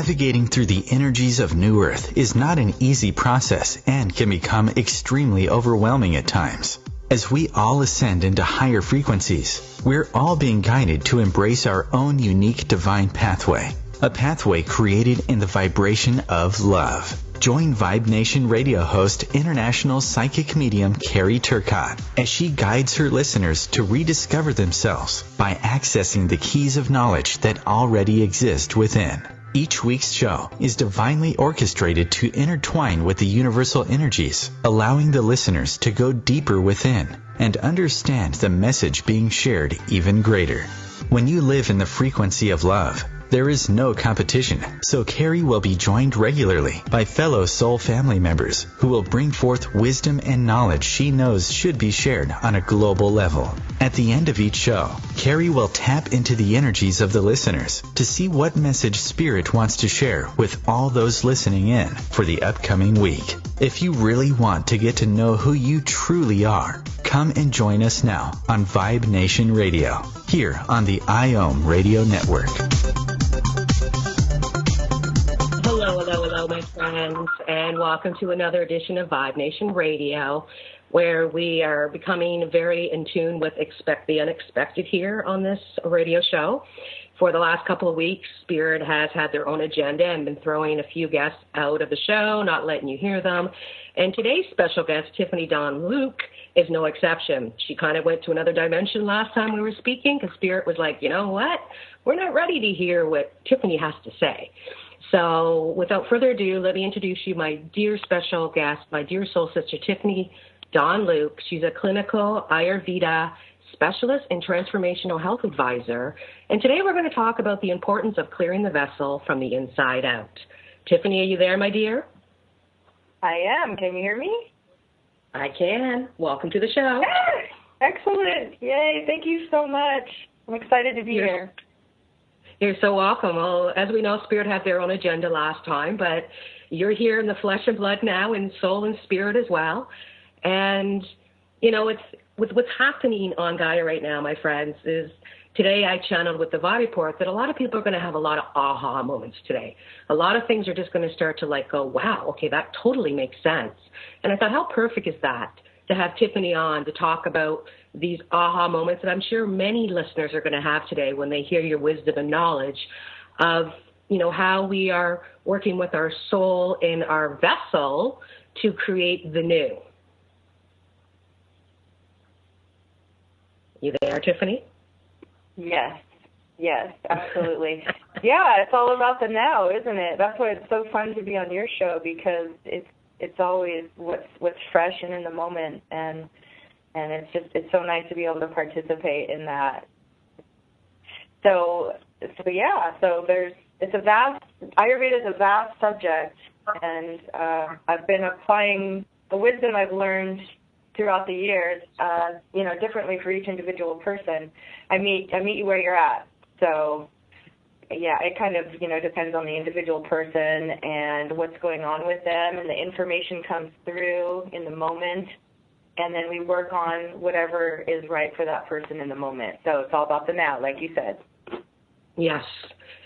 Navigating through the energies of New Earth is not an easy process and can become extremely overwhelming at times. As we all ascend into higher frequencies, we're all being guided to embrace our own unique divine pathway, a pathway created in the vibration of love. Join Vibe Nation radio host, international psychic medium Carrie Tiffanae, as she guides her listeners to rediscover themselves by accessing the keys of knowledge that already exist within. Each week's show is divinely orchestrated to intertwine with the universal energies, allowing the listeners to go deeper within and understand the message being shared even greater. When you live in the frequency of love, there is no competition, so Carrie will be joined regularly by fellow soul family members who will bring forth wisdom and knowledge she knows should be shared on a global level. At the end of each show, Carrie will tap into the energies of the listeners to see what message Spirit wants to share with all those listening in for the upcoming week. If you really want to get to know who you truly are, come and join us now on Vibe Nation Radio, here on the IOM Radio Network. Hello, my friends, and welcome to another edition of Vibe Nation Radio, where we are becoming very in tune with Expect the Unexpected here on this radio show. For the last couple of weeks, Spirit has had their own agenda and been throwing a few guests out of the show, not letting you hear them. And today's special guest, Tiffanae Dawn Luke, is no exception. She kind of went to another dimension last time we were speaking because Spirit was like, you know what? We're not ready to hear what Tiffanae has to say. So without further ado, let me introduce you my dear special guest, my dear soul sister, Tiffanae Dawn Luke. She's a clinical Ayurveda specialist and transformational health advisor. And today we're going to talk about the importance of clearing the vessel from the inside out. Tiffanae, are you there, my dear? I am. Can you hear me? I can. Welcome to the show. Excellent. Yay. Thank you so much. I'm excited to be here. You're so welcome. Well, as we know, Spirit had their own agenda last time, but you're here in the flesh and blood now, in soul and spirit as well. And, you know, it's with what's happening on Gaia right now, my friends, is today I channeled with the Vibe Report that a lot of people are going to have a lot of aha moments today. A lot of things are just going to start to like go, wow, okay, that totally makes sense. And I thought, how perfect is that to have Tiffanae on to talk about these aha moments that I'm sure many listeners are going to have today when they hear your wisdom and knowledge of, you know, how we are working with our soul in our vessel to create the new. You there, Tiffanae? Yes, absolutely. Yeah, it's all about the now, isn't it? That's why it's so fun to be on your show, because it's always what's fresh and in the moment, and it's so nice to be able to participate in that. So Ayurveda is a vast subject, and I've been applying the wisdom I've learned throughout the years, differently for each individual person. I meet you where you're at. So, yeah, it kind of, depends on the individual person and what's going on with them, and the information comes through in the moment, and then we work on whatever is right for that person in the moment. So it's all about the now, like you said. Yes.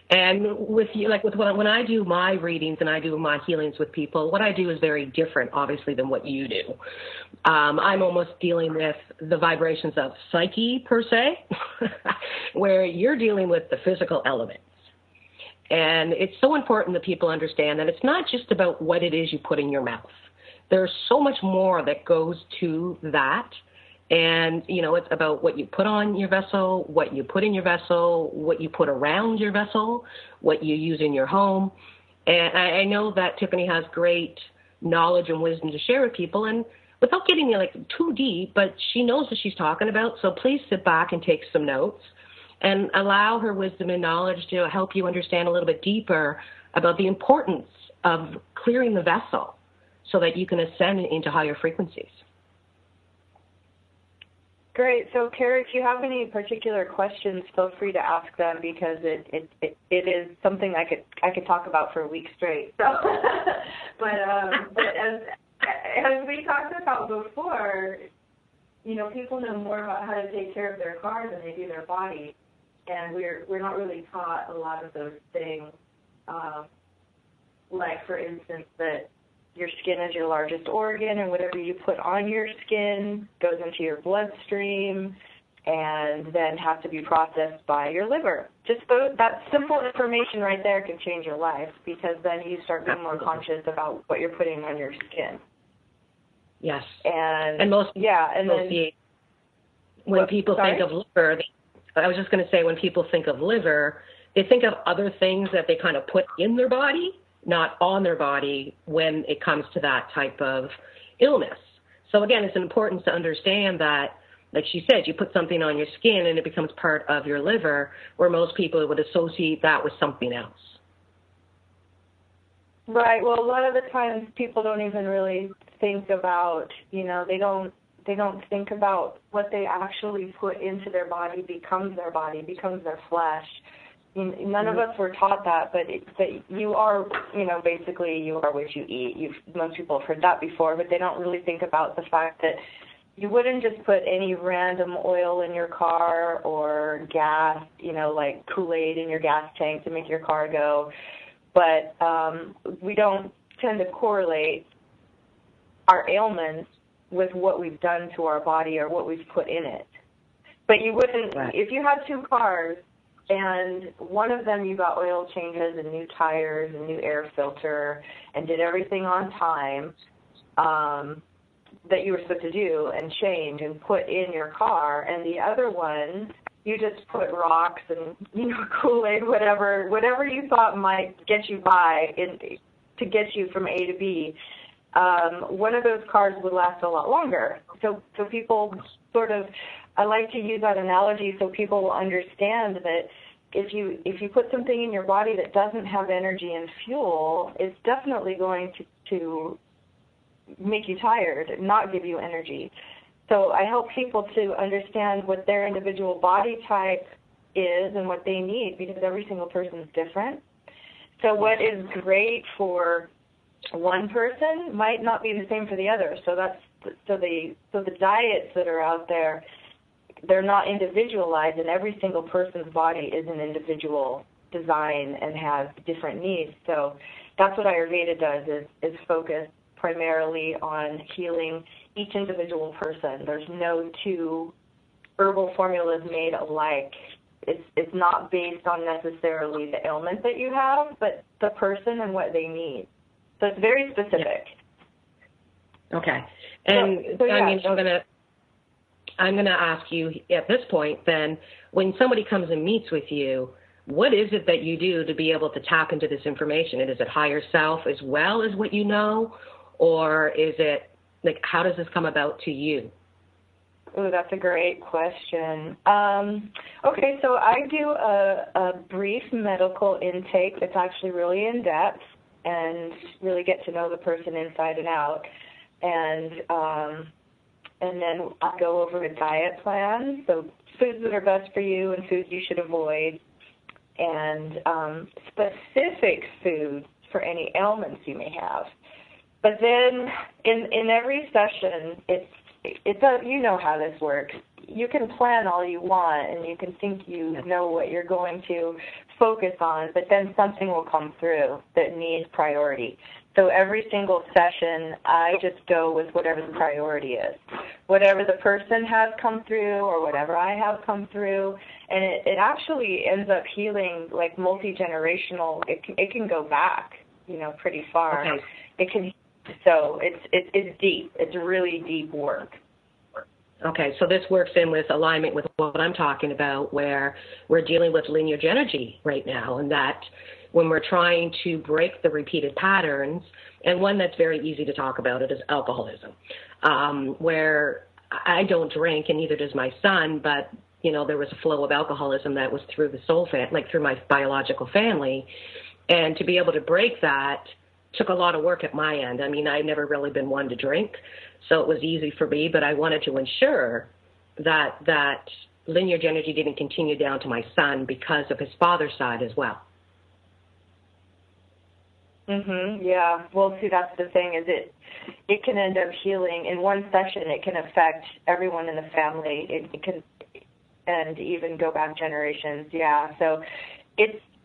And with you, when I do my readings and I do my healings with people, what I do is very different, obviously, than what you do. I'm almost dealing with the vibrations of psyche, per se, where you're dealing with the physical elements. And it's so important that people understand that it's not just about what it is you put in your mouth. There's so much more that goes to that. And, it's about what you put on your vessel, what you put in your vessel, what you put around your vessel, what you use in your home. And I know that Tiffanae has great knowledge and wisdom to share with people, and without getting too deep, but she knows what she's talking about. So please sit back and take some notes and allow her wisdom and knowledge to help you understand a little bit deeper about the importance of clearing the vessel so that you can ascend into higher frequencies. Great. So, Carrie, if you have any particular questions, feel free to ask them, because it is something I could talk about for a week straight. So, but as we talked about before, people know more about how to take care of their car than they do their body, and we're not really taught a lot of those things. like, for instance, that your skin is your largest organ, and whatever you put on your skin goes into your bloodstream and then has to be processed by your liver. Just that simple information right there can change your life, because then you start being more conscious about what you're putting on your skin. Yes. And most yeah, and then when people think of liver, I was just going to say, when people think of liver, they think of other things that they kind of put in their body, not on their body, when it comes to that type of illness. So again, it's important to understand that, like she said, you put something on your skin and it becomes part of your liver, where most people would associate that with something else. Right. Well, a lot of the times people don't even really think about, they don't think about what they actually put into their body becomes their flesh. None of us were taught that, but you are, basically you are what you eat. Most people have heard that before, but they don't really think about the fact that you wouldn't just put any random oil in your car or gas, like Kool-Aid in your gas tank to make your car go. But we don't tend to correlate our ailments with what we've done to our body or what we've put in it. But you wouldn't, if you had two cars and one of them you got oil changes and new tires and new air filter and did everything on time that you were supposed to do and change and put in your car, and the other one you just put rocks and Kool-Aid, whatever you thought might get you by to get you from A to B, one of those cars would last a lot longer. So people I like to use that analogy so people will understand that if you put something in your body that doesn't have energy and fuel, it's definitely going to make you tired, not give you energy. So I help people to understand what their individual body type is and what they need, because every single person is different. So what is great for one person might not be the same for the other. So the diets that are out there, they're not individualized, and every single person's body is an individual design and has different needs. So that's what Ayurveda does, is focus primarily on healing each individual person. There's no two herbal formulas made alike. It's not based on necessarily the ailment that you have, but the person and what they need. So it's very specific. Yeah. Okay. And I'm gonna ask you at this point then, when somebody comes and meets with you, what is it that you do to be able to tap into this information? Is it higher self as well as what you know? Or is it, like, how does this come about to you? Oh, that's a great question. Okay, so I do a brief medical intake that's actually really in-depth and really get to know the person inside and out. And then I go over a diet plan, so foods that are best for you and foods you should avoid, and specific foods for any ailments you may have. But then in every session, you know how this works. You can plan all you want, and you can think you know what you're going to focus on, but then something will come through that needs priority. So every single session, I just go with whatever the priority is. Whatever the person has come through or whatever I have come through, and it actually ends up healing, like, multi-generational. It can go back, pretty far. Okay. It can. So it's deep. It's really deep work. Okay, so this works in with alignment with what I'm talking about, where we're dealing with lineage energy right now, and that when we're trying to break the repeated patterns, and one that's very easy to talk about it is alcoholism, where I don't drink, and neither does my son, but there was a flow of alcoholism that was through the soul through my biological family, and to be able to break that took a lot of work at my end. I mean, I'd never really been one to drink, so it was easy for me, but I wanted to ensure that lineage energy didn't continue down to my son because of his father's side as well. Yeah. Well, see, that's the thing, is it can end up healing in one session. It can affect everyone in the family. It can, and even go back generations. Yeah. So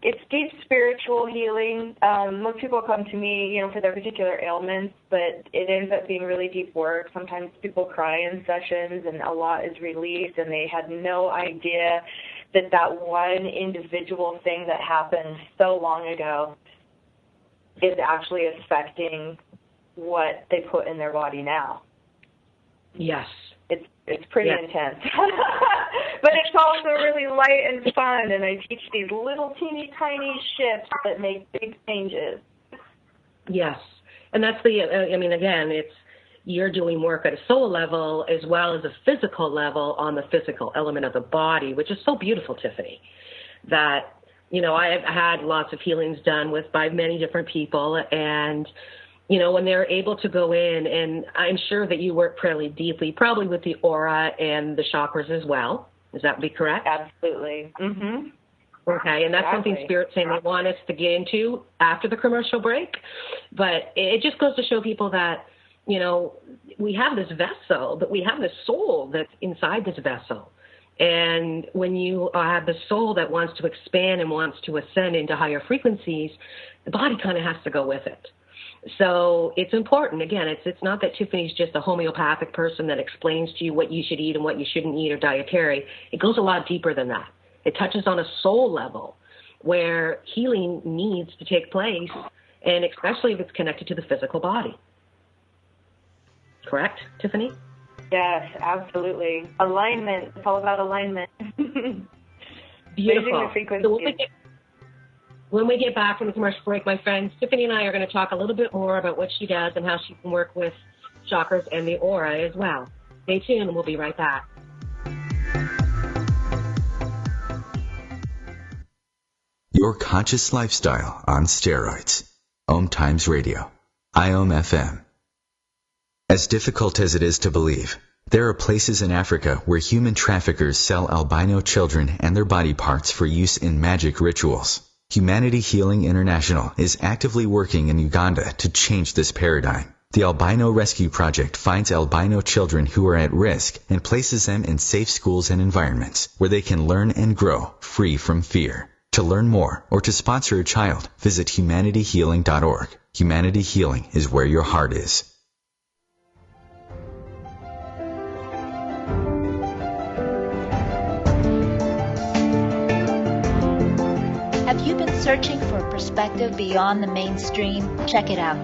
it's deep spiritual healing. Most people come to me, for their particular ailments, but it ends up being really deep work. Sometimes people cry in sessions, and a lot is released, and they had no idea that one individual thing that happened so long ago is actually affecting what they put in their body now. Yes. It's pretty intense. But it's also really light and fun, and I teach these little teeny tiny shifts that make big changes. Yes. And that's you're doing work at a soul level as well as a physical level on the physical element of the body, which is so beautiful, Tiffany, that, I have had lots of healings done by many different people, and when they're able to go in, and I'm sure that you work fairly deeply, probably with the aura and the chakras as well. Is that be correct? Absolutely. Mm-hmm. Okay, and that's something Spirit's saying they want us to get into after the commercial break. But it just goes to show people that, we have this vessel, but we have this soul that's inside this vessel. And when you have the soul that wants to expand and wants to ascend into higher frequencies, the body kind of has to go with it. So it's important. Again, it's not that Tiffany's just a homeopathic person that explains to you what you should eat and what you shouldn't eat or dietary. It goes a lot deeper than that. It touches on a soul level where healing needs to take place, and especially if it's connected to the physical body. Correct, Tiffany? Yes, absolutely. Alignment. It's all about alignment. Beautiful. So when we get back from the commercial break, my friends, Tiffany and I are going to talk a little bit more about what she does and how she can work with chakras and the aura as well. Stay tuned, and we'll be right back. Your conscious lifestyle on steroids. Om Times Radio. IOM FM. As difficult as it is to believe, there are places in Africa where human traffickers sell albino children and their body parts for use in magic rituals. Humanity Healing International is actively working in Uganda to change this paradigm. The Albino Rescue Project finds albino children who are at risk and places them in safe schools and environments where they can learn and grow free from fear. To learn more or to sponsor a child, visit humanityhealing.org. Humanity Healing is where your heart is. Have you been searching for a perspective beyond the mainstream? Check it out.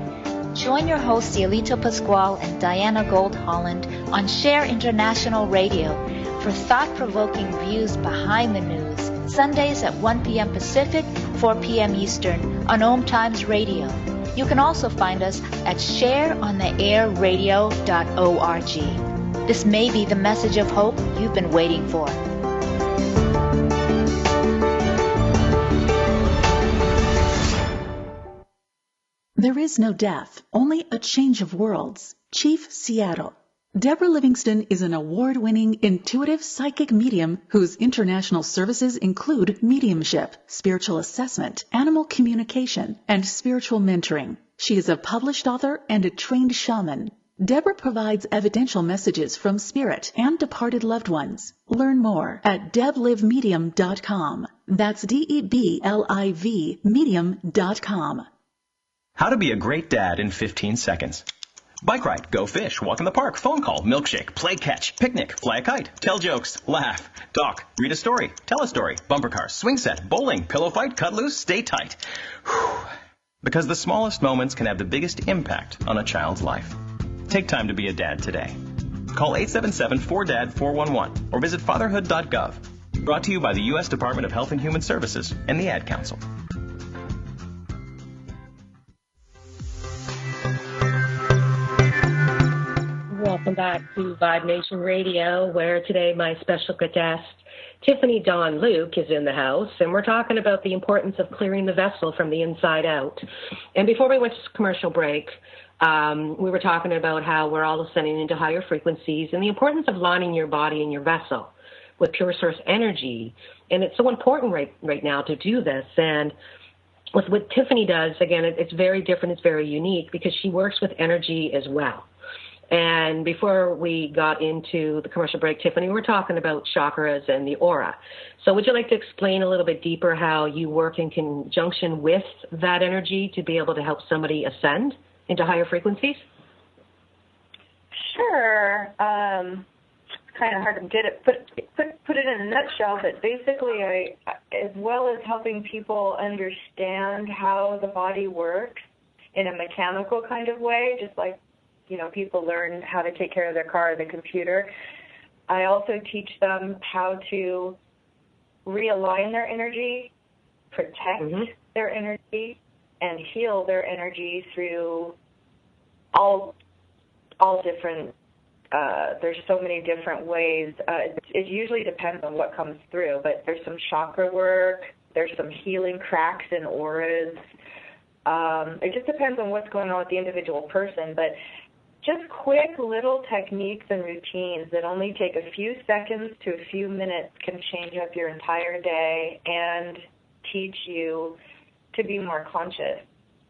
Join your hosts Cielito Pascual and Diana Gold Holland on Share International Radio for thought-provoking views behind the news, Sundays at 1 p.m. Pacific, 4 p.m. Eastern on Om Times Radio. You can also find us at shareontheairradio.org. This may be the message of hope you've been waiting for. There is no death, only a change of worlds. Chief Seattle. Deborah Livingston is an award-winning intuitive psychic medium whose international services include mediumship, spiritual assessment, animal communication, and spiritual mentoring. She is a published author and a trained shaman. Deborah provides evidential messages from spirit and departed loved ones. Learn more at deblivemedium.com. That's DEBLIV medium.com. How to be a great dad in 15 seconds. Bike ride, go fish, walk in the park, phone call, milkshake, play catch, picnic, fly a kite, tell jokes, laugh, talk, read a story, tell a story, bumper cars, swing set, bowling, pillow fight, cut loose, stay tight. Whew. Because the smallest moments can have the biggest impact on a child's life. Take time to be a dad today. Call 877-4DAD-411 or visit fatherhood.gov. Brought to you by the U.S. Department of Health and Human Services and the Ad Council. Welcome back to Vibe Nation Radio, where today my special guest, Tiffany Dawn Luke, is in the house, and we're talking about the importance of clearing the vessel from the inside out. And before we went to commercial break, we were talking about how we're all ascending into higher frequencies and the importance of lining your body and your vessel with pure source energy. And it's so important right now to do this. And with what Tiffany does, again, it's very different, it's very unique, because she works with energy as well. And before we got into the commercial break, Tiffany, we're talking about chakras and the aura. So would you like to explain a little bit deeper how you work in conjunction with that energy to be able to help somebody ascend into higher frequencies? Sure. Kind of hard to get it, put it in a nutshell, but basically, as well as helping people understand how the body works in a mechanical kind of way, just like, people learn how to take care of their car or the computer, I also teach them how to realign their energy, protect their energy, and heal their energy through all different, there's so many different ways. It usually depends on what comes through, but there's some chakra work, there's some healing cracks in auras. It just depends on what's going on with the individual person, but just quick little techniques and routines that only take a few seconds to a few minutes can change up your entire day and teach you to be more conscious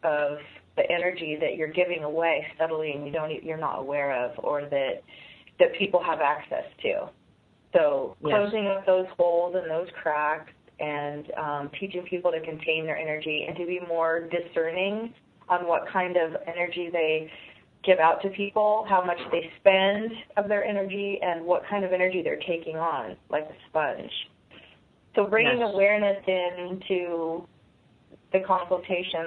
of the energy that you're giving away subtly and you're not aware of, or that people have access to. So closing up those holes and those cracks and teaching people to contain their energy and to be more discerning on what kind of energy they give out to people, how much they spend of their energy, and what kind of energy they're taking on, like a sponge. So bringing awareness into the consultation,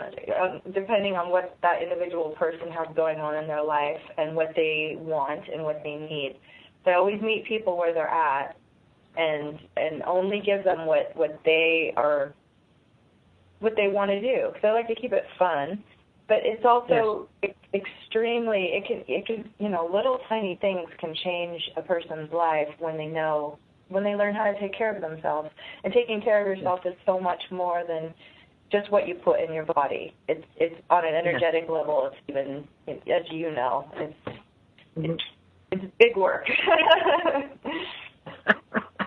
depending on what that individual person has going on in their life and what they want and what they need. So I always meet people where they're at and only give them what they want to do. Because I like to keep it fun, but it's also extremely, it can little tiny things can change a person's life when they learn how to take care of themselves. And taking care of yourself is so much more than just what you put in your body. It's on an energetic level. It's even, as you know, it's big work.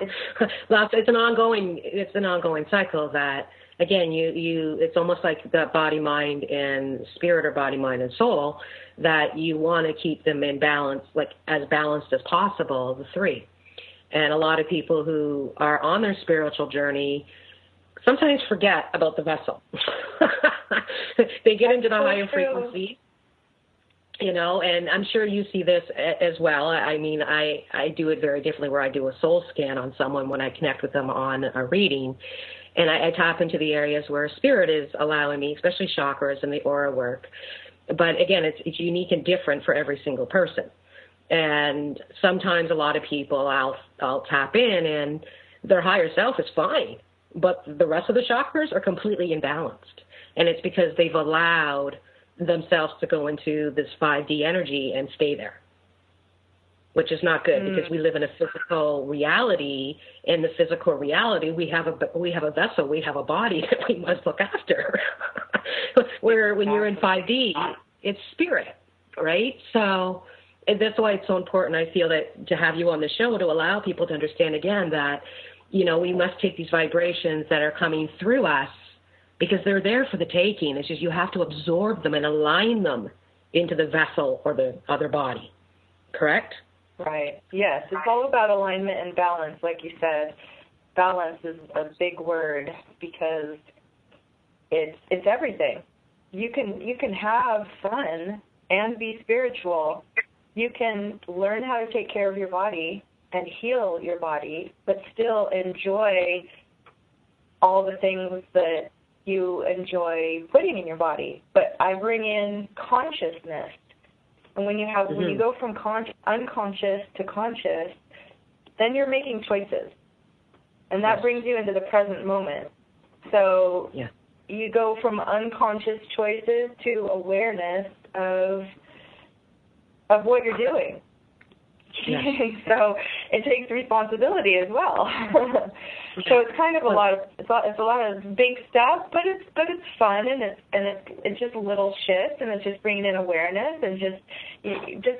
It's an ongoing cycle that, again, it's almost like the body, mind, and spirit, or body, mind, and soul, that you want to keep them in balance, like as balanced as possible, the three. And a lot of people who are on their spiritual journey sometimes forget about the vessel. They get into the higher frequency, and I'm sure you see this as well. I mean, I do it very differently, where I do a soul scan on someone when I connect with them on a reading, and I tap into the areas where spirit is allowing me, especially chakras and the aura work. But again, it's unique and different for every single person. And sometimes a lot of people, I'll tap in and their higher self is fine, but the rest of the chakras are completely imbalanced. And it's because they've allowed themselves to go into this 5D energy and stay there, which is not good, because we live in a physical reality. In the physical reality, we have a vessel, we have a body that we must look after. Where when you're in 5D, it's spirit, right? So that's why it's so important, I feel, that to have you on the show to allow people to understand again that, we must take these vibrations that are coming through us, because they're there for the taking. It's just you have to absorb them and align them into the vessel or the other body. Correct? Right. Yes. It's all about alignment and balance, like you said. Balance is a big word because it's everything. You can have fun and be spiritual. You can learn how to take care of your body and heal your body, but still enjoy all the things that you enjoy putting in your body. But I bring in consciousness. And when you go from unconscious to conscious, then you're making choices. And that brings you into the present moment. So you go from unconscious choices to awareness of what you're doing. Yes. So it takes responsibility as well. So it's kind of a lot of big stuff, but it's fun, and it's just little shifts, and it's just bringing in awareness and just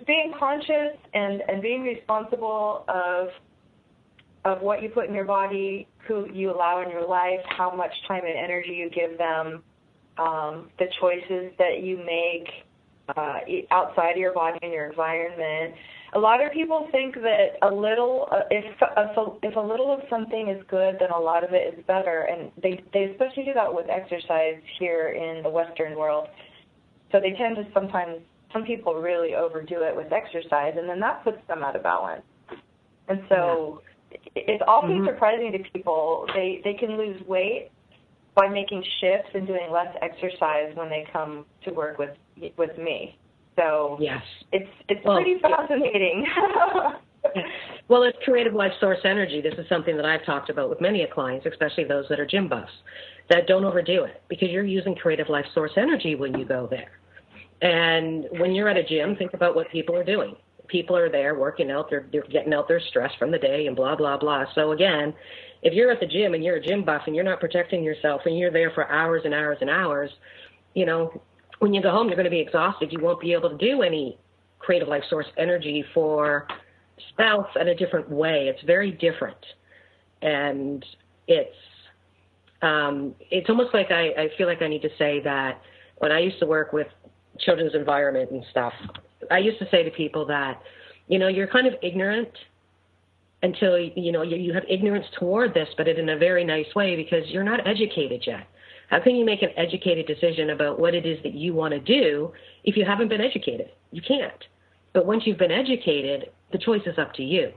being conscious and being responsible of what you put in your body, who you allow in your life, how much time and energy you give them, the choices that you make, outside of your body and your environment. A lot of people think that a little, if a little of something is good, then a lot of it is better, and they especially do that with exercise here in the Western world. So they tend to sometimes, some people really overdo it with exercise, and then that puts them out of balance. And so it's often surprising to people. They can lose weight by making shifts and doing less exercise when they come to work with me. So it's pretty fascinating. Well, it's creative life source energy. This is something that I've talked about with many clients, especially those that are gym buffs, that don't overdo it, because you're using creative life source energy when you go there. And when you're at a gym, think about what people are doing. People are there working out, they're getting out their stress from the day and blah, blah, blah. So again, if you're at the gym and you're a gym buff and you're not protecting yourself and you're there for hours and hours and hours, you know, when you go home, you're going to be exhausted. You won't be able to do any creative life source energy for self in a different way. It's very different. And it's almost like I feel like I need to say that when I used to work with children's environment and stuff, I used to say to people that, you know, you're kind of ignorant until, you know, you have ignorance toward this, but in a very nice way, because you're not educated yet. How can you make an educated decision about what it is that you want to do if you haven't been educated? You can't. But once you've been educated, the choice is up to you.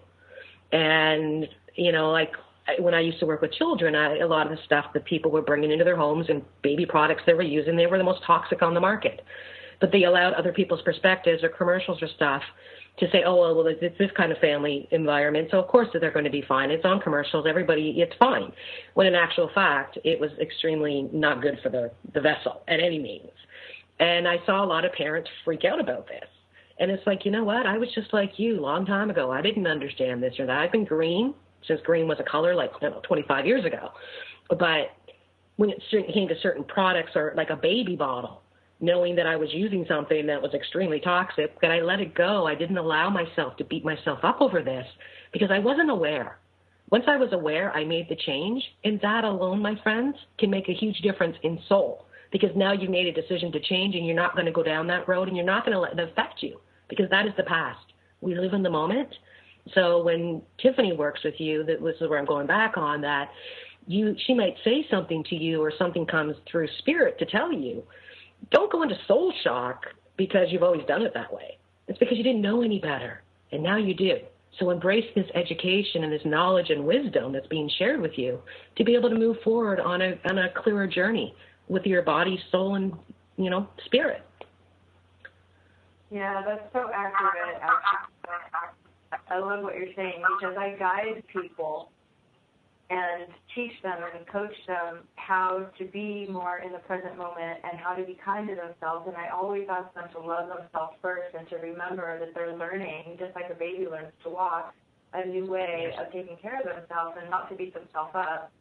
And, you know, like when I used to work with children, a lot of the stuff that people were bringing into their homes and baby products they were using, they were the most toxic on the market. But they allowed other people's perspectives or commercials or stuff to say, oh, well, it's this kind of family environment, so of course they're going to be fine. It's on commercials. Everybody, it's fine. When in actual fact, it was extremely not good for the vessel at any means. And I saw a lot of parents freak out about this. And it's like, you know what? I was just like you a long time ago. I didn't understand this or that. I've been green since green was a color, like, 25 years ago. But when it came to certain products or like a baby bottle, knowing that I was using something that was extremely toxic, that I let it go. I didn't allow myself to beat myself up over this because I wasn't aware. Once I was aware, I made the change, and that alone, my friends, can make a huge difference in soul, because now you've made a decision to change, and you're not going to go down that road, and you're not going to let it affect you, because that is the past. We live in the moment. So when Tiffany works with you, this is where I'm going back on, that she might say something to you or something comes through spirit to tell you. Don't go into soul shock because you've always done it that way. It's because you didn't know any better, and now you do. So embrace this education and this knowledge and wisdom that's being shared with you to be able to move forward on a clearer journey with your body, soul, and, you know, spirit. Yeah, that's so accurate. I love what you're saying, because I guide people and teach them and coach them how to be more in the present moment and how to be kind to themselves. And I always ask them to love themselves first and to remember that they're learning, just like a baby learns to walk, a new way of taking care of themselves, and not to beat themselves up.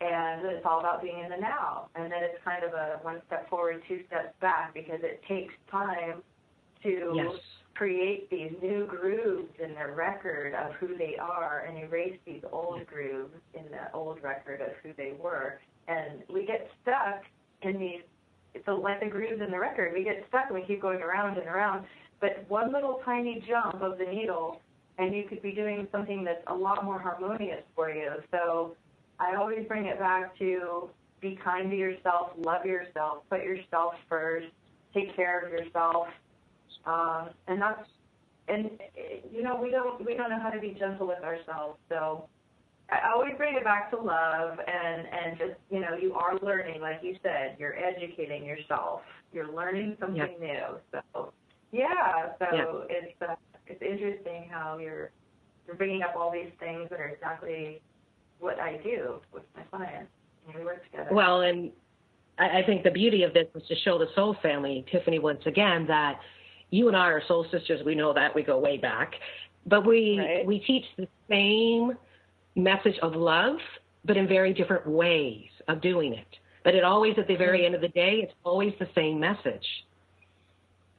And it's all about being in the now. And then it's kind of a one step forward, two steps back, because it takes time to create these new grooves in their record of who they are and erase these old grooves in the old record of who they were. And we get stuck in these, so like the grooves in the record, we get stuck and we keep going around and around. But one little tiny jump of the needle, and you could be doing something that's a lot more harmonious for you. So I always bring it back to be kind to yourself, love yourself, put yourself first, take care of yourself. And you know, we don't know how to be gentle with ourselves. So I always bring it back to love and just, you know, you are learning, like you said, you're educating yourself, you're learning something new. So it's interesting how you're bringing up all these things that are exactly what I do with my clients, and we work together. Well, and I think the beauty of this is to show the soul family, Tiffany, once again, that you and I are soul sisters. We know that. We go way back. But we teach the same message of love, but in very different ways of doing it. But it always, at the very end of the day, it's always the same message,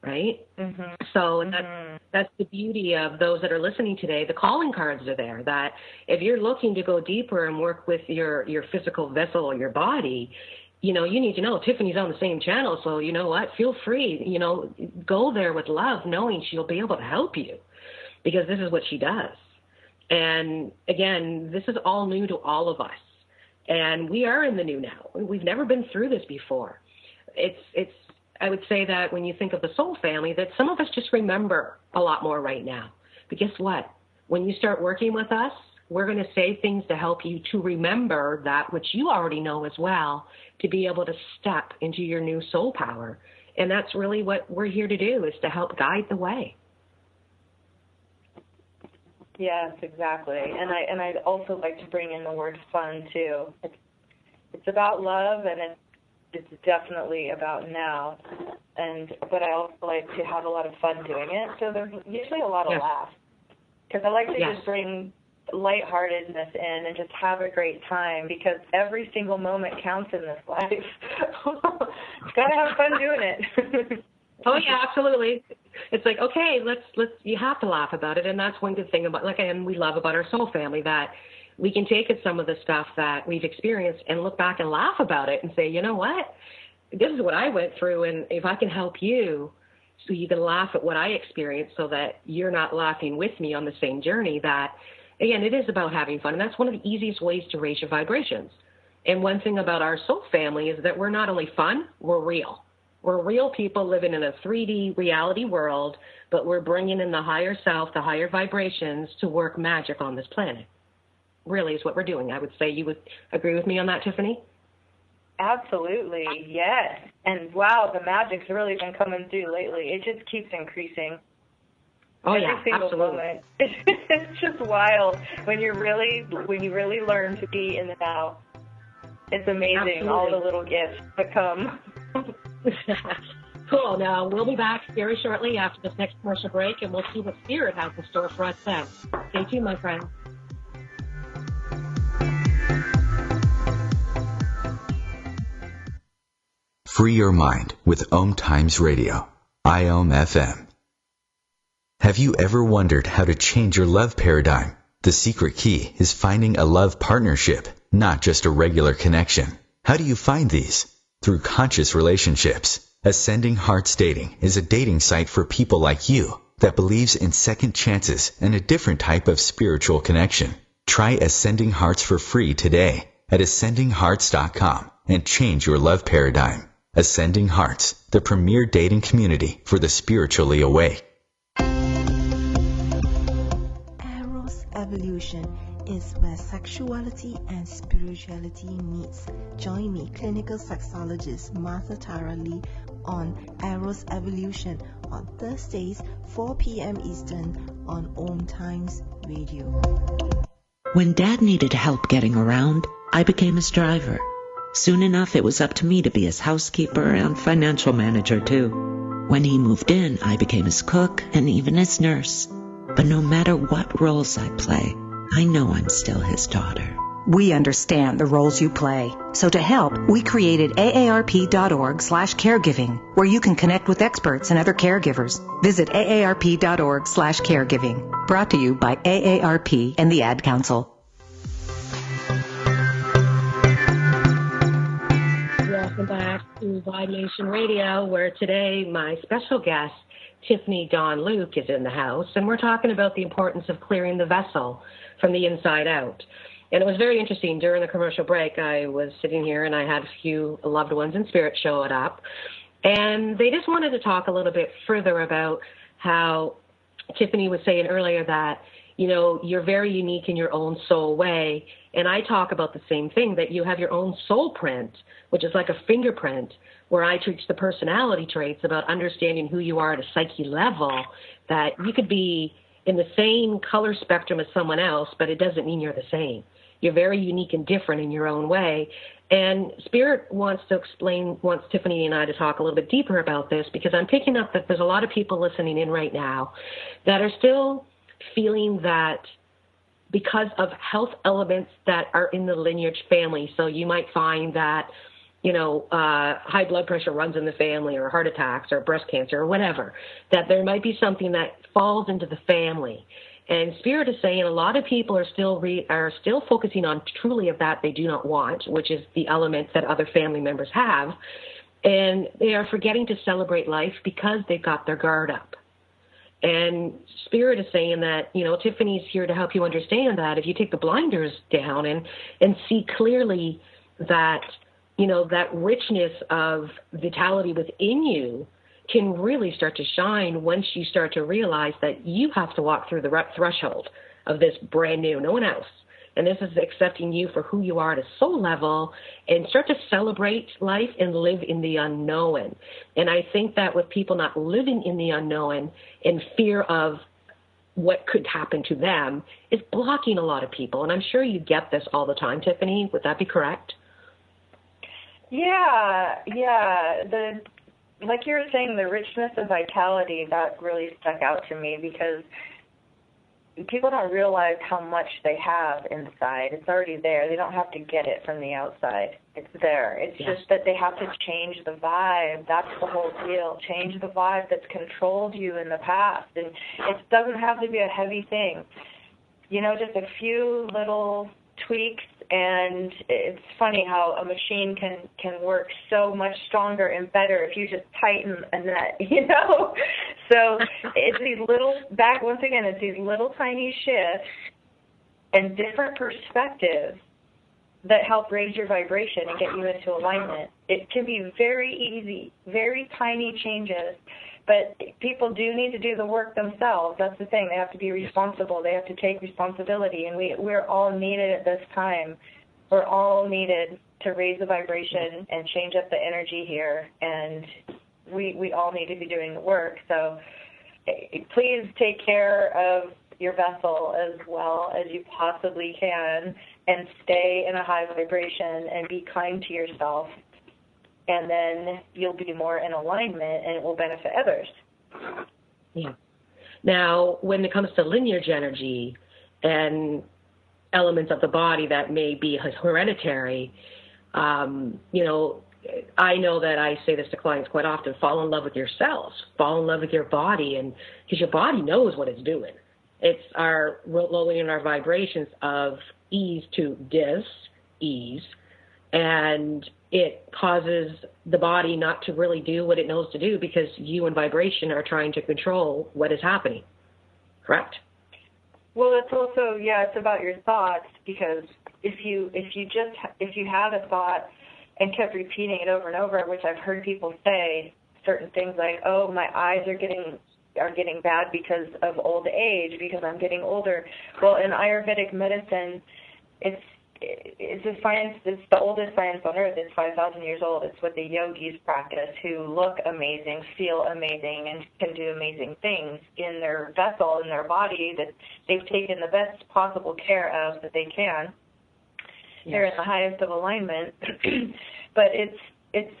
right? Mm-hmm. So that's the beauty of those that are listening today. The calling cards are there, that if you're looking to go deeper and work with your physical vessel or your body, you need to know Tiffany's on the same channel. So you know what? Feel free, go there with love, knowing she'll be able to help you, because this is what she does. And again, this is all new to all of us. And we are in the new now. We've never been through this before. I would say that when you think of the soul family, that some of us just remember a lot more right now. But guess what? When you start working with us, we're going to say things to help you to remember that which you already know as well, to be able to step into your new soul power. And that's really what we're here to do, is to help guide the way. Yes, exactly. And I'd also like to bring in the word fun too. It's about love, and it's definitely about now. But I also like to have a lot of fun doing it. So there's usually a lot of laughs, because I like to just bring lightheartedness in and just have a great time, because every single moment counts in this life. Gotta have fun doing it. Oh yeah, absolutely. It's like, okay, let's you have to laugh about it. And that's one good thing about, and we love about our soul family, that we can take at some of the stuff that we've experienced and look back and laugh about it and say, you know what, this is what I went through, and if I can help you so you can laugh at what I experienced, so that you're not laughing with me on the same journey, that, again, it is about having fun. And that's one of the easiest ways to raise your vibrations. And one thing about our soul family is that we're not only fun, we're real. We're real people living in a 3D reality world, but we're bringing in the higher self, the higher vibrations, to work magic on this planet. Really is what we're doing. I would say you would agree with me on that, Tiffany? Absolutely, yes. And wow, the magic's really been coming through lately. It just keeps increasing. Oh, Every single absolutely. moment. It's just wild when you really learn to be in the now. It's amazing, all the little gifts that come. Cool. Now, we'll be back very shortly after this next commercial break, and we'll see what Spirit has in store for us then. Stay tuned, my friends. Free your mind with Om Times Radio, IOM FM. Have you ever wondered how to change your love paradigm? The secret key is finding a love partnership, not just a regular connection. How do you find these? Through conscious relationships. Ascending Hearts Dating is a dating site for people like you that believes in second chances and a different type of spiritual connection. Try Ascending Hearts for free today at ascendinghearts.com and change your love paradigm. Ascending Hearts, the premier dating community for the spiritually awake. Eros Evolution is where sexuality and spirituality meets. Join me, clinical sexologist Martha Tara Lee, on Eros Evolution on Thursdays, 4 p.m. Eastern on Om Times Radio. When Dad needed help getting around, I became his driver. Soon enough, it was up to me to be his housekeeper and financial manager, too. When he moved in, I became his cook and even his nurse. But no matter what roles I play, I know I'm still his daughter. We understand the roles you play. So to help, we created aarp.org/caregiving, where you can connect with experts and other caregivers. Visit aarp.org/caregiving. Brought to you by AARP and the Ad Council. Welcome back to Vibe Nation Radio, where today my special guest, Tiffany Dawn Luke, is in the house, and we're talking about the importance of clearing the vessel from the inside out. And it was very interesting. During the commercial break, I was sitting here and I had a few loved ones in spirit showing up, and they just wanted to talk a little bit further about how Tiffany was saying earlier that, you're very unique in your own soul way. And I talk about the same thing, that you have your own soul print, which is like a fingerprint, where I teach the personality traits about understanding who you are at a psyche level, that you could be in the same color spectrum as someone else, but it doesn't mean you're the same. You're very unique and different in your own way. And Spirit wants Tiffany and I to talk a little bit deeper about this, because I'm picking up that there's a lot of people listening in right now that are still feeling that because of health elements that are in the lineage family. So you might find that, high blood pressure runs in the family, or heart attacks, or breast cancer, or whatever, that there might be something that falls into the family. And Spirit is saying a lot of people are still focusing on truly of that they do not want, which is the element that other family members have. And they are forgetting to celebrate life because they've got their guard up. And Spirit is saying that, Tiffany's here to help you understand that if you take the blinders down and see clearly that, that richness of vitality within you can really start to shine once you start to realize that you have to walk through the threshold of this brand new, no one else. And this is accepting you for who you are at a soul level and start to celebrate life and live in the unknown. And I think that with people not living in the unknown and fear of what could happen to them is blocking a lot of people. And I'm sure you get this all the time, Tiffany. Would that be correct? Yeah. Like you were saying, the richness of vitality, that really stuck out to me because people don't realize how much they have inside. It's already there. They don't have to get it from the outside. It's there. It's just that they have to change the vibe. That's the whole deal. Change the vibe that's controlled you in the past. And it doesn't have to be a heavy thing. Just a few little tweaks, and it's funny how a machine can work so much stronger and better if you just tighten a nut, So it's these it's these little tiny shifts and different perspectives that help raise your vibration and get you into alignment. It can be very easy, very tiny changes, but people do need to do the work themselves. That's the thing. They have to be responsible. They have to take responsibility, and we're all needed at this time. We're all needed to raise the vibration and change up the energy here, and we all need to be doing the work. So please take care of your vessel as well as you possibly can and stay in a high vibration and be kind to yourself. And then you'll be more in alignment and it will benefit others. Yeah. Now, when it comes to lineage energy and elements of the body that may be hereditary, I know that I say this to clients quite often, fall in love with yourselves, fall in love with your body, and because your body knows what it's doing. It's our lowering our vibrations of ease to dis-ease, and it causes the body not to really do what it knows to do because you and vibration are trying to control what is happening. Correct? Well, it's also, it's about your thoughts, because if you had a thought and kept repeating it over and over, which I've heard people say certain things like, oh, my eyes are getting bad because of old age, because I'm getting older. Well, in Ayurvedic medicine, it's a science. It's the oldest science on earth. It's 5,000 years old. It's what the yogis practice, who look amazing, feel amazing, and can do amazing things in their vessel, in their body, that they've taken the best possible care of that they can. Yes. They're in the highest of alignment. But it's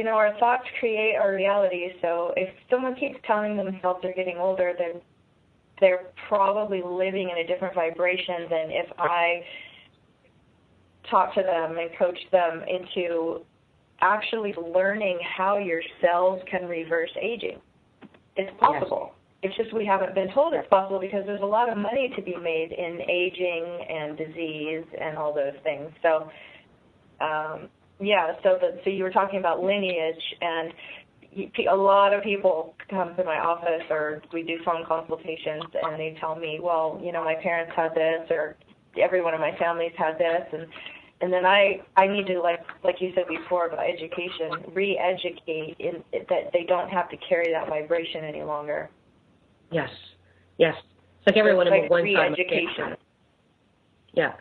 our thoughts create our reality. So if someone keeps telling themselves they're getting older, then they're probably living in a different vibration than if I talk to them and coach them into actually learning how your cells can reverse aging. It's possible. Yes. It's just we haven't been told it's possible because there's a lot of money to be made in aging and disease and all those things. So, so you were talking about lineage, and a lot of people come to my office, or we do phone consultations, and they tell me, well, my parents had this, or everyone in my family's had this, and then I need to, like you said before about education, re-educate that they don't have to carry that vibration any longer. Yes. It's like everyone on one side. Re-education. Yeah.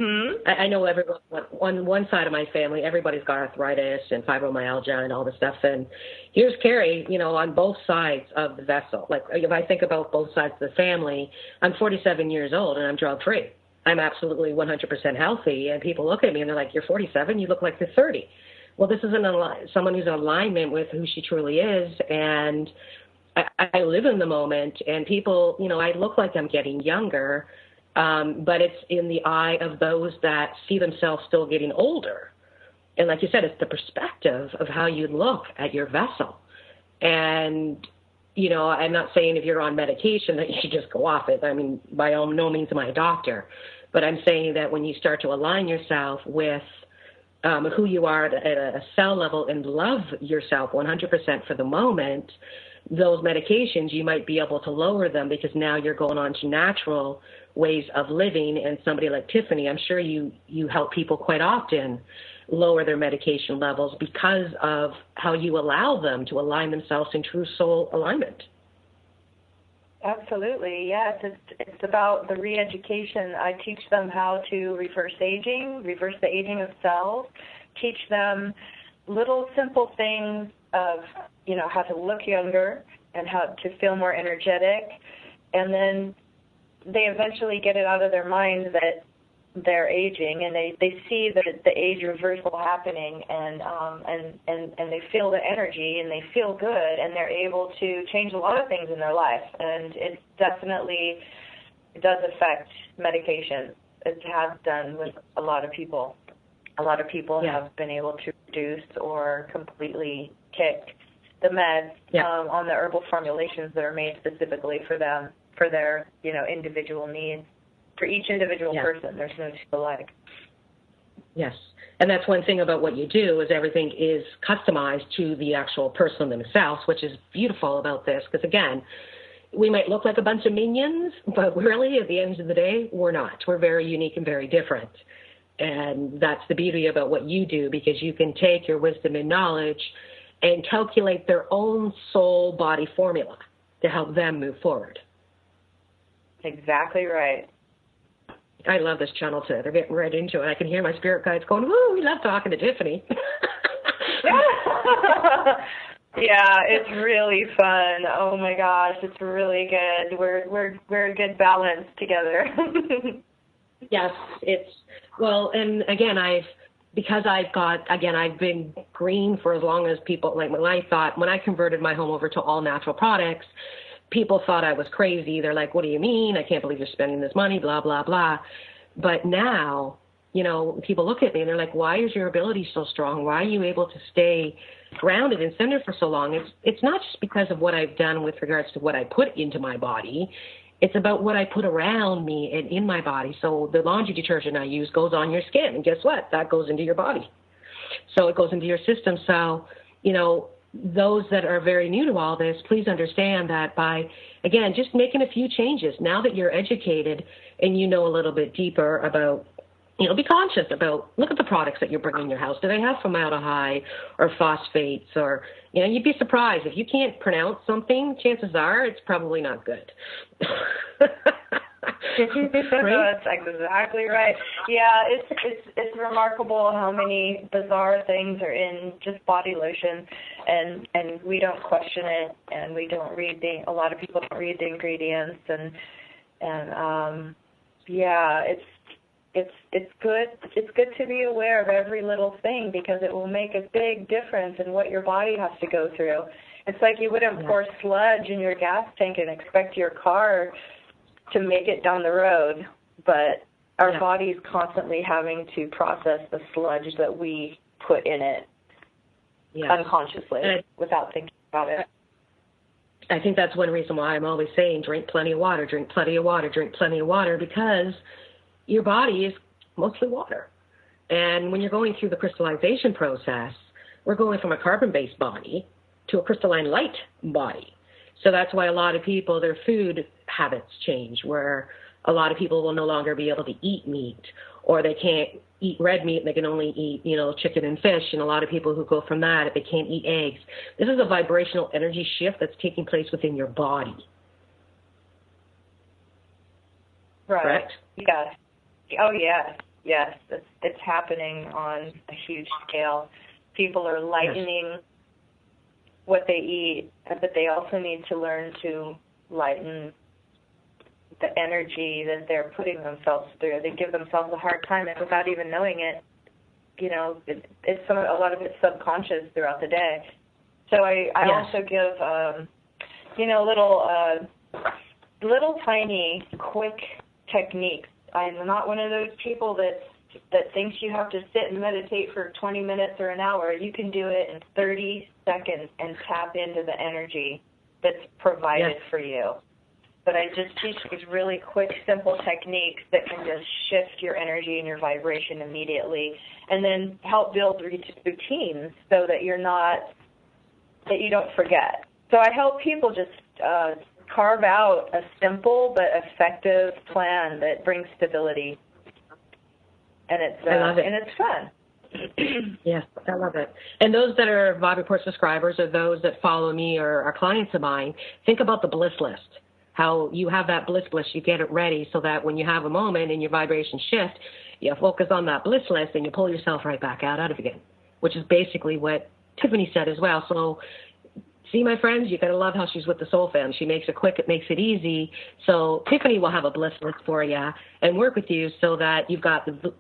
I know everyone on one side of my family, everybody's got arthritis and fibromyalgia and all this stuff. And here's Carrie, on both sides of the vessel. Like if I think about both sides of the family, I'm 47 years old and I'm drug-free. I'm absolutely 100% healthy. And people look at me and they're like, you're 47, you look like you're 30. Well, this is someone who's in alignment with who she truly is. And I live in the moment, and people, I look like I'm getting younger, but it's in the eye of those that see themselves still getting older. And like you said, it's the perspective of how you look at your vessel. And I'm not saying if you're on medication that you should just go off it. I mean, by no means am I a doctor. But I'm saying that when you start to align yourself with who you are at a cell level and love yourself 100% for the moment, those medications, you might be able to lower them because now you're going on to natural ways of living. And somebody like Tiffany, I'm sure you help people quite often lower their medication levels because of how you allow them to align themselves in true soul alignment. Absolutely, yes. It's about the re-education. I teach them how to reverse the aging of cells, teach them little simple things of, how to look younger and how to feel more energetic. And then they eventually get it out of their mind that they're aging, and they see the age reversal happening, and they feel the energy, and they feel good, and they're able to change a lot of things in their life. And it definitely does affect medication. It has done with a lot of people. A lot of people have been able to reduce or completely kick the meds on the herbal formulations that are made specifically for them, for their individual needs. For each individual person, there's no two alike. Yes, and that's one thing about what you do is everything is customized to the actual person themselves, which is beautiful about this because, again, we might look like a bunch of minions, but really, at the end of the day, we're not. We're very unique and very different. And that's the beauty about what you do, because you can take your wisdom and knowledge and calculate their own soul body formula to help them move forward. Exactly right. I love this channel today. They're getting right into it. I can hear my spirit guides going, woo, we love talking to Tiffany. Yeah, it's really fun. Oh my gosh, it's really good. We're a good balance together. Yes, and again, I've been green for as long as people, like when I converted my home over to all natural products, people thought I was crazy. They're like, what do you mean? I can't believe you're spending this money, blah, blah, blah. But now, people look at me and they're like, why is your ability so strong? Why are you able to stay grounded and centered for so long? It's not just because of what I've done with regards to what I put into my body. It's about what I put around me and in my body. So the laundry detergent I use goes on your skin. And guess what? That goes into your body. So it goes into your system. So, those that are very new to all this, please understand that by, again, just making a few changes, now that you're educated and you know a little bit deeper about, be conscious about, look at the products that you're bringing in your house. Do they have formaldehyde or phosphates or, you'd be surprised. If you can't pronounce something, chances are it's probably not good. Right? That's exactly right. Yeah, it's remarkable how many bizarre things are in just body lotion, and we don't question it, and we don't read a lot of people don't read the ingredients, and it's good to be aware of every little thing because it will make a big difference in what your body has to go through. It's like you wouldn't pour sludge in your gas tank and expect your car to make it down the road, but our body's constantly having to process the sludge that we put in it unconsciously without thinking about it. I think that's one reason why I'm always saying drink plenty of water, drink plenty of water, drink plenty of water, because your body is mostly water. And when you're going through the crystallization process, we're going from a carbon-based body to a crystalline light body. So that's why a lot of people, their food habits change, where a lot of people will no longer be able to eat meat, or they can't eat red meat and they can only eat, chicken and fish. And a lot of people who go from that, if they can't eat eggs. This is a vibrational energy shift that's taking place within your body. Right. Correct? Yes. Oh, yes. Yes. It's happening on a huge scale. People are lightening what they eat, but they also need to learn to lighten the energy that they're putting themselves through. They give themselves a hard time without even knowing it. A lot of it's subconscious throughout the day. So I also give little tiny quick techniques. I'm not one of those people that thinks you have to sit and meditate for 20 minutes or an hour. You can do it in 30 seconds and tap into the energy that's provided for you. But I just teach these really quick, simple techniques that can just shift your energy and your vibration immediately, and then help build routines so that you don't forget. So I help people just carve out a simple but effective plan that brings stability, and it's fun. Yes, I love it. And those that are Vibe Report subscribers or those that follow me or are clients of mine, think about the bliss list. How you have that bliss list, you get it ready so that when you have a moment and your vibration shift, you focus on that bliss list and you pull yourself right back out of it again, which is basically what Tiffany said as well. So, see, my friends, you got to love how she's with the Soul Fam. She makes it quick, it makes it easy. So Tiffany will have a bliss list for you and work with you so that you've got the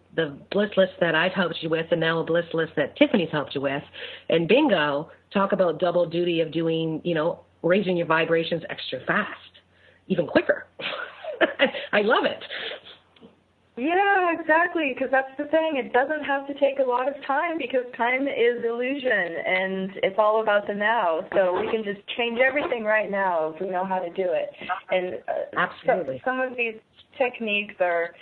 bliss list that I've helped you with and now a bliss list that Tiffany's helped you with. And bingo, talk about double duty of doing, raising your vibrations extra fast, even quicker. I love it. Yeah, exactly, because that's the thing. It doesn't have to take a lot of time because time is illusion, and it's all about the now. So we can just change everything right now if we know how to do it. And absolutely, some of these techniques are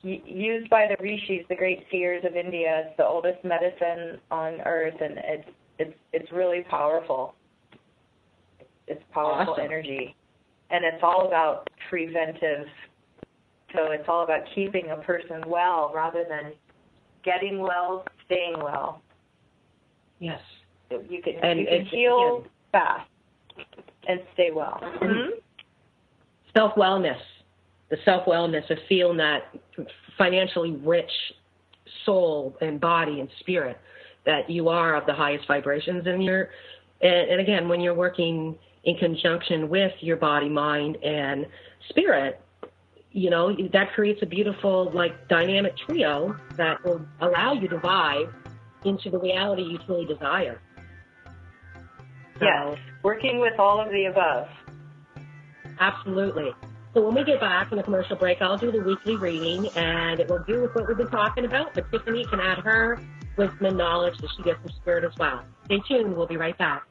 used by the rishis, the great seers of India. It's the oldest medicine on earth, and it's really powerful. It's powerful energy, and it's all about preventive. So it's all about keeping a person well rather than getting well, staying well. Yes. You can heal fast and stay well. Mm-hmm. Self-wellness, the self-wellness of feeling that financially rich soul and body and spirit that you are of the highest vibrations. And again, when you're working in conjunction with your body, mind, and spirit, that creates a beautiful, dynamic trio that will allow you to vibe into the reality you truly desire. Yes, working with all of the above. Absolutely. So when we get back from the commercial break, I'll do the weekly reading, and it will do with what we've been talking about, but Tiffany can add her wisdom and knowledge that she gets from spirit as well. Stay tuned. We'll be right back.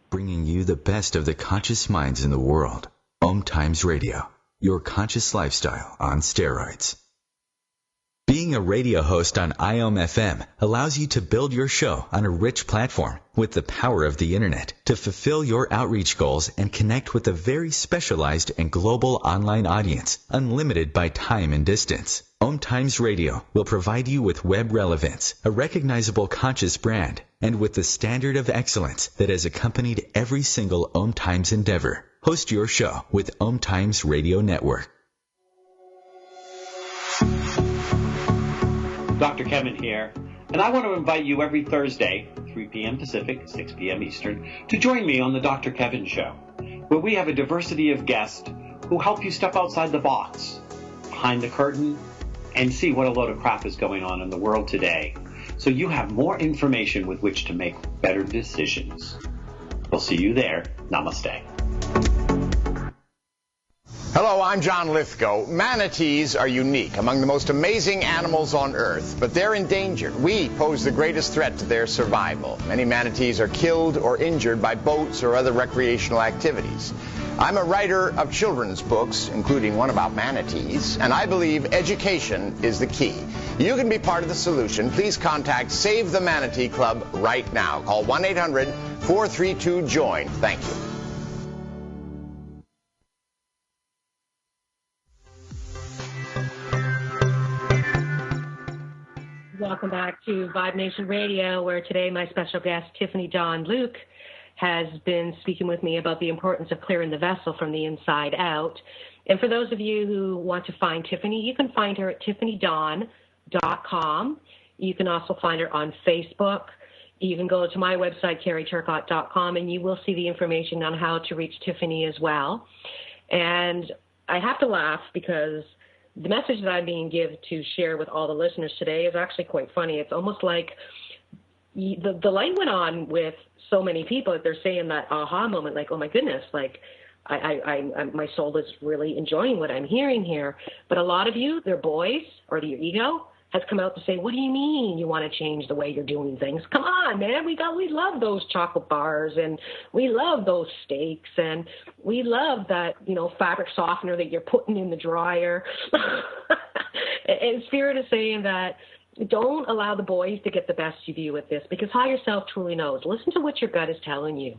Bringing you the best of the conscious minds in the world. Om Times Radio. Your conscious lifestyle on steroids. Being a radio host on IOM FM allows you to build your show on a rich platform with the power of the internet to fulfill your outreach goals and connect with a very specialized and global online audience, unlimited by time and distance. Om Times Radio will provide you with web relevance, a recognizable conscious brand, and with the standard of excellence that has accompanied every single Om Times endeavor. Host your show with Om Times Radio Network. Dr. Kevin here, and I want to invite you every Thursday, 3 p.m. Pacific, 6 p.m. Eastern, to join me on the Dr. Kevin Show, where we have a diversity of guests who help you step outside the box, behind the curtain, and see what a load of crap is going on in the world today, so you have more information with which to make better decisions. We'll see you there. Namaste. Hello, I'm John Lithgow. Manatees are unique, among the most amazing animals on Earth, but they're endangered. We pose the greatest threat to their survival. Many manatees are killed or injured by boats or other recreational activities. I'm a writer of children's books, including one about manatees, and I believe education is the key. You can be part of the solution. Please contact Save the Manatee Club right now. Call 1-800-432-JOIN. Thank you. Welcome back to Vibe Nation Radio, where today my special guest, Tiffany Dawn Luke, has been speaking with me about the importance of clearing the vessel from the inside out. And for those of you who want to find Tiffany, you can find her at tiffanydawn.com. You can also find her on Facebook. You can go to my website, carrieturcott.com, and you will see the information on how to reach Tiffany as well. And I have to laugh because the message that I'm being given to share with all the listeners today is actually quite funny. It's almost like the light went on with so many people that they're saying that aha moment, like, oh my goodness, like my soul is really enjoying what I'm hearing here. But a lot of you, they're boys or your ego, has come out to say, what do you mean you want to change the way you're doing things? Come on, man. We love those chocolate bars, and we love those steaks, and we love that, fabric softener that you're putting in the dryer. And Spirit is saying that don't allow the boys to get the best of you with this, because higher self truly knows. Listen to what your gut is telling you,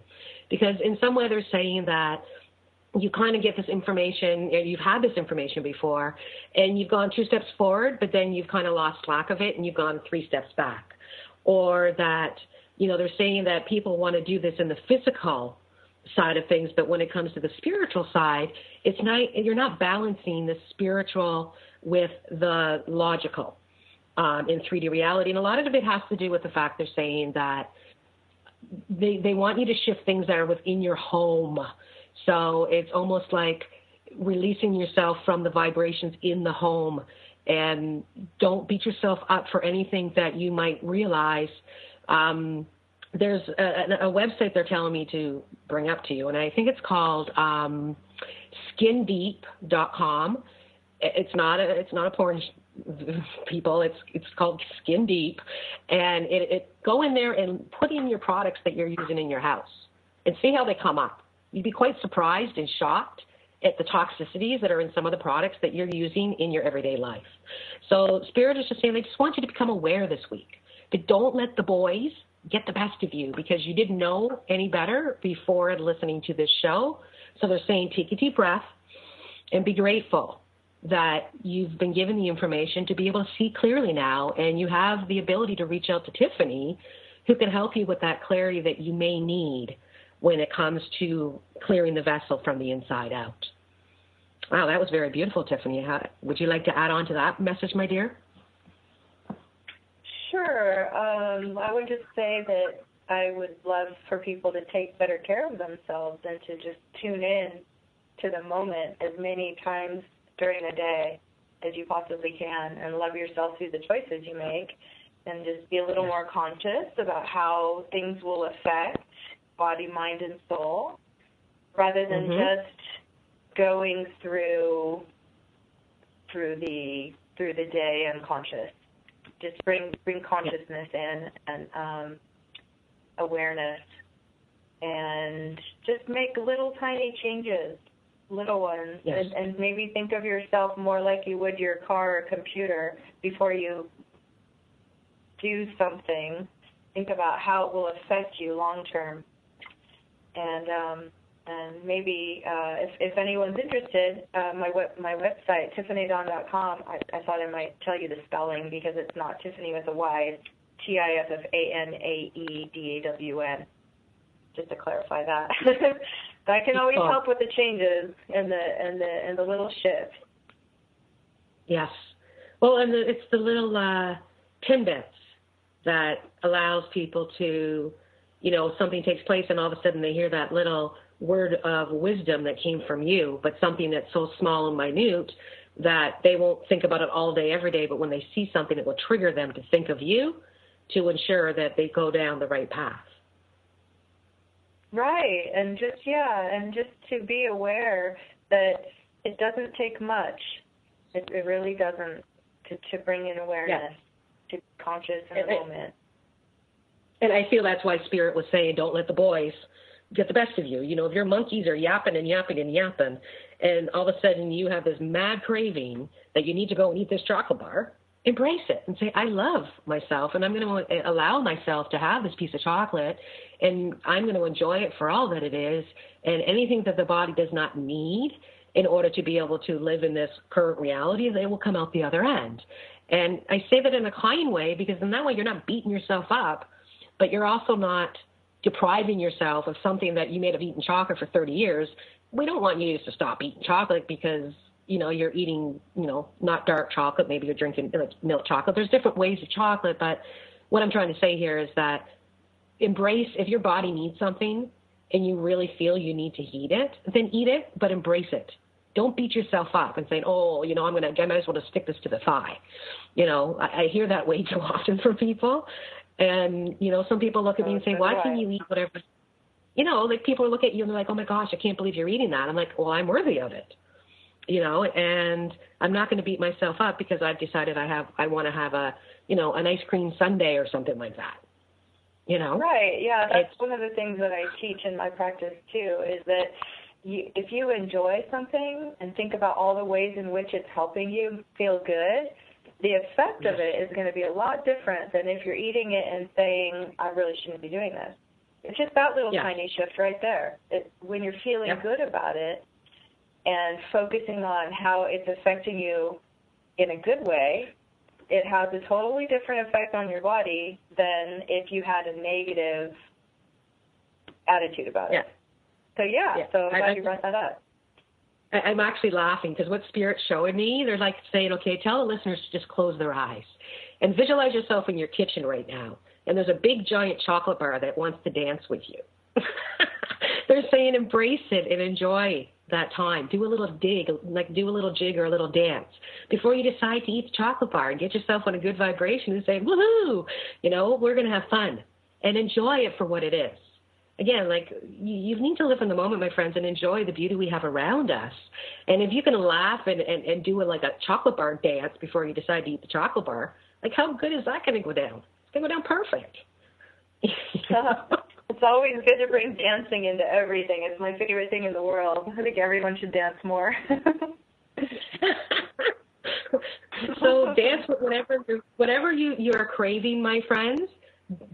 because in some way they're saying that you kind of get this information, you've had this information before, and you've gone 2 steps forward, but then you've kind of lost track of it and you've gone 3 steps back. Or that, they're saying that people want to do this in the physical side of things, but when it comes to the spiritual side, you're not balancing the spiritual with the logical in 3D reality. And a lot of it has to do with the fact they're saying that they want you to shift things that are within your home. So it's almost like releasing yourself from the vibrations in the home, and don't beat yourself up for anything that you might realize. There's a website they're telling me to bring up to you, and I think it's called skindeep.com. It's not a porn people. It's called Skin Deep, and it go in there and put in your products that you're using in your house and see how they come up. You'd be quite surprised and shocked at the toxicities that are in some of the products that you're using in your everyday life. So Spirit is just saying they just want you to become aware this week. But don't let the boys get the best of you, because you didn't know any better before listening to this show. So they're saying take a deep breath and be grateful that you've been given the information to be able to see clearly now, and you have the ability to reach out to Tiffany, who can help you with that clarity that you may need when it comes to clearing the vessel from the inside out. Wow, that was very beautiful, Tiffany. Would you like to add on to that message, my dear? Sure. I would just say that I would love for people to take better care of themselves and to just tune in to the moment as many times during the day as you possibly can, and love yourself through the choices you make, and just be a little more conscious about how things will affect body, mind, and soul, rather than just going through the day unconscious. Just bring consciousness in, and awareness, and just make little tiny changes, little ones, and maybe think of yourself more like you would your car or computer before you do something. Think about how it will affect you long term. And maybe if anyone's interested, my website, tiffanaedawn.com, I thought I might tell you the spelling, because it's not Tiffany with a Y, it's Tiffanaedawn, just to clarify that. But I can always help with the changes and the little shift. Yes. Well, and it's the little tidbits that allows people to, something takes place and all of a sudden they hear that little word of wisdom that came from you, but something that's so small and minute that they won't think about it all day, every day, but when they see something, it will trigger them to think of you to ensure that they go down the right path. Right, and just to be aware that it doesn't take much. It really doesn't to bring in awareness, to be conscious in the moment. And I feel that's why Spirit was saying, don't let the boys get the best of you. If your monkeys are yapping and yapping and yapping, and all of a sudden you have this mad craving that you need to go and eat this chocolate bar, embrace it and say, I love myself, and I'm going to allow myself to have this piece of chocolate, and I'm going to enjoy it for all that it is, and anything that the body does not need in order to be able to live in this current reality, they will come out the other end. And I say that in a kind way, because in that way you're not beating yourself up, but you're also not depriving yourself of something that you may have eaten chocolate for 30 years. We don't want you to stop eating chocolate because, you're eating, not dark chocolate. Maybe you're drinking milk chocolate. There's different ways of chocolate, but what I'm trying to say here is that embrace, if your body needs something and you really feel you need to eat it, then eat it, but embrace it. Don't beat yourself up and say, I might as well just stick this to the thigh. I hear that way too often from people. And, some people look at me and say, why can you eat whatever? People look at you and they're like, oh my gosh, I can't believe you're eating that. I'm like, well, I'm worthy of it. and I'm not going to beat myself up because I've decided I want to have an ice cream sundae or something like that. Right, yeah, that's one of the things that I teach in my practice too, is that if you enjoy something and think about all the ways in which it's helping you feel good, the effect of it is going to be a lot different than if you're eating it and saying, I really shouldn't be doing this. It's just that little tiny shift right there. When you're feeling good about it and focusing on how it's affecting you in a good way, it has a totally different effect on your body than if you had a negative attitude about it. So, so I'm glad you brought that up. I'm actually laughing because what Spirit's showing me, they're like saying, okay, tell the listeners to just close their eyes and visualize yourself in your kitchen right now. And there's a big, giant chocolate bar that wants to dance with you. They're saying embrace it and enjoy that time. Do a little dig, like do a little jig or a little dance before you decide to eat the chocolate bar, and get yourself on a good vibration and say, woohoo, we're going to have fun and enjoy it for what it is. Again, like you need to live in the moment, my friends, and enjoy the beauty we have around us. And if you can laugh and do a chocolate bar dance before you decide to eat the chocolate bar, like how good is that going to go down? It's going to go down perfect. It's always good to bring dancing into everything. It's my favorite thing in the world. I think everyone should dance more. So dance with whatever you're craving, my friends.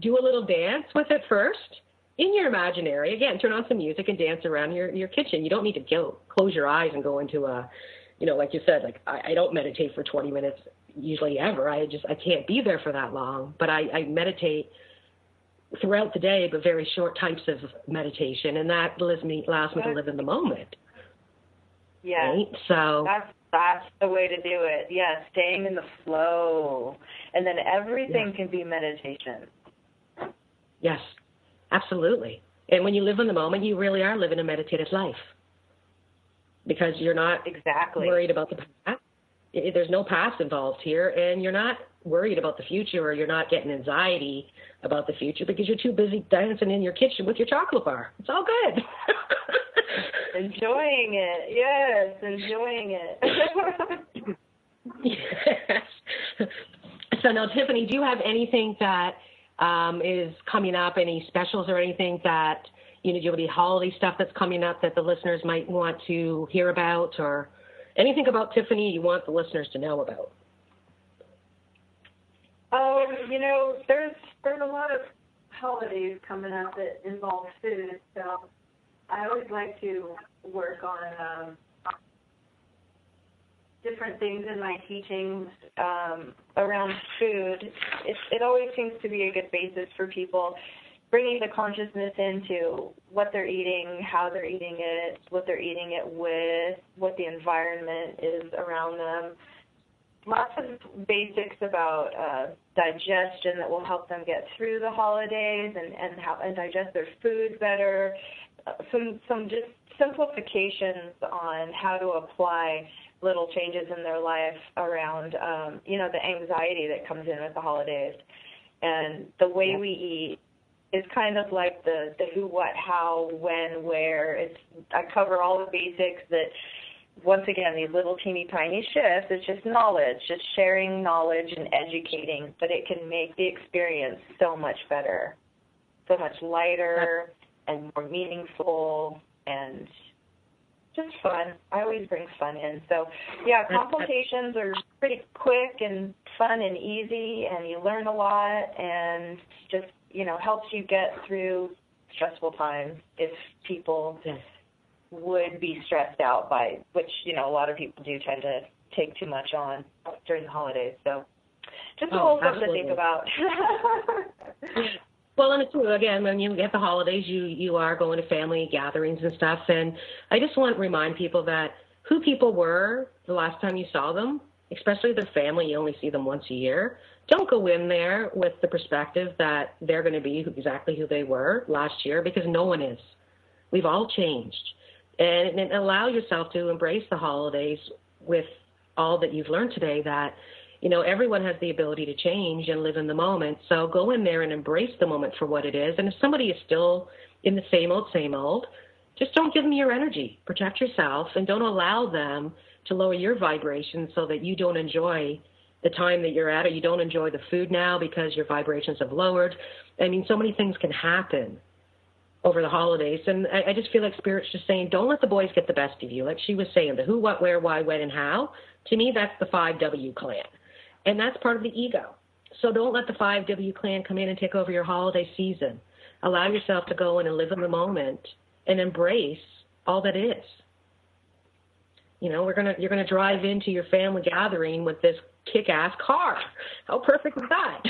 Do a little dance with it first in your imaginary. Again, turn on some music and dance around your kitchen. You don't need to close your eyes and go into like you said, like I don't meditate for 20 minutes usually ever. I can't be there for that long. But I meditate throughout the day, but very short types of meditation, and that allows me to live in the moment. Yeah. Right? So that's the way to do it. Yeah, staying in the flow, and then everything can be meditation. Yes, absolutely. And when you live in the moment, you really are living a meditative life because you're not worried about the past. There's no past involved here, and you're not worried about the future, or you're not getting anxiety about the future because you're too busy dancing in your kitchen with your chocolate bar. It's all good. Enjoying it. Yes, enjoying it. Yes. So now, Tiffany, do you have anything that is coming up, any specials or anything that, do you have any holiday stuff that's coming up that the listeners might want to hear about, or anything about Tiffany you want the listeners to know about? There's a lot of holidays coming up that involve food, so I always like to work on different things in my teachings around food. It always seems to be a good basis for people, bringing the consciousness into what they're eating, how they're eating it, what they're eating it with, what the environment is around them. Lots of basics about digestion that will help them get through the holidays and digest their food better. Some just simplifications on how to apply little changes in their life around, the anxiety that comes in with the holidays. And the way we eat is kind of like the who, what, how, when, where. I cover all the basics that, once again, these little teeny tiny shifts, it's just knowledge, just sharing knowledge and educating, but it can make the experience so much better, so much lighter and more meaningful and just fun. I always bring fun in. So, yeah, consultations are pretty quick and fun and easy, and you learn a lot, and just, helps you get through stressful times if people would be stressed out by, which, a lot of people do tend to take too much on during the holidays. So just a whole something to think about. Well, and it's true, again, when you get the holidays, you are going to family gatherings and stuff. And I just want to remind people that who people were the last time you saw them, especially their family, you only see them once a year. Don't go in there with the perspective that they're going to be exactly who they were last year, because no one is. We've all changed. And allow yourself to embrace the holidays with all that you've learned today, that, everyone has the ability to change and live in the moment. So go in there and embrace the moment for what it is. And if somebody is still in the same old, just don't give them your energy. Protect yourself and don't allow them to lower your vibration so that you don't enjoy the time that you're at, or you don't enjoy the food now because your vibrations have lowered. I mean, so many things can happen over the holidays. And I just feel like Spirit's just saying, don't let the boys get the best of you. Like she was saying, the who, what, where, why, when, and how. To me, that's the 5W clan. And that's part of the ego. So don't let the 5W clan come in and take over your holiday season. Allow yourself to go in and live in the moment and embrace all that is. You know, you're gonna drive into your family gathering with this kick-ass car. How perfect is that?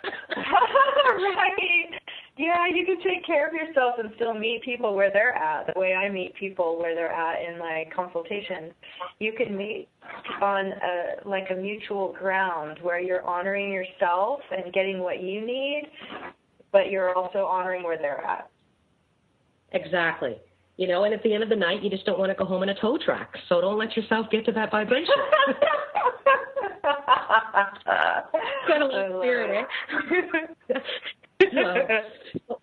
Right. Yeah, you can take care of yourself and still meet people where they're at. The way I meet people where they're at in my consultations, you can meet on a mutual ground where you're honoring yourself and getting what you need, but you're also honoring where they're at. Exactly. You know, and at the end of the night, you just don't want to go home in a tow truck. So don't let yourself get to that vibration. Kind of like Spirit, eh? Well,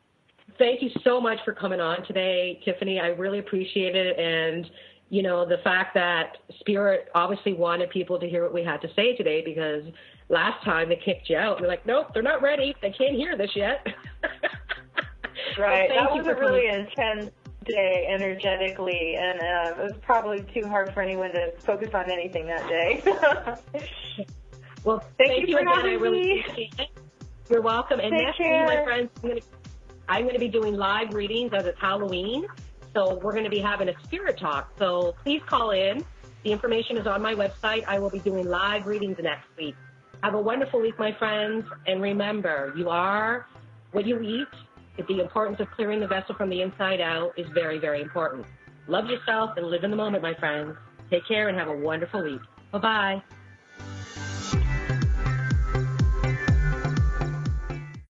thank you so much for coming on today, Tiffany. I really appreciate it. And, you know, the fact that Spirit obviously wanted people to hear what we had to say today, because last time they kicked you out. They're like, nope, they're not ready. They can't hear this yet. Right. Well, that was a really intense day energetically, and it was probably too hard for anyone to focus on anything that day. Well, thank you for again. I having really me. appreciate it. You're welcome. And Take next care. week, my friends, I'm going to be doing live readings as it's Halloween. So we're going to be having a spirit talk. So please call in. The information is on my website. I will be doing live readings next week. Have a wonderful week, my friends. And remember, you are what you eat. The importance of clearing the vessel from the inside out is very, very important. Love yourself and live in the moment, my friends. Take care and have a wonderful week. Bye-bye.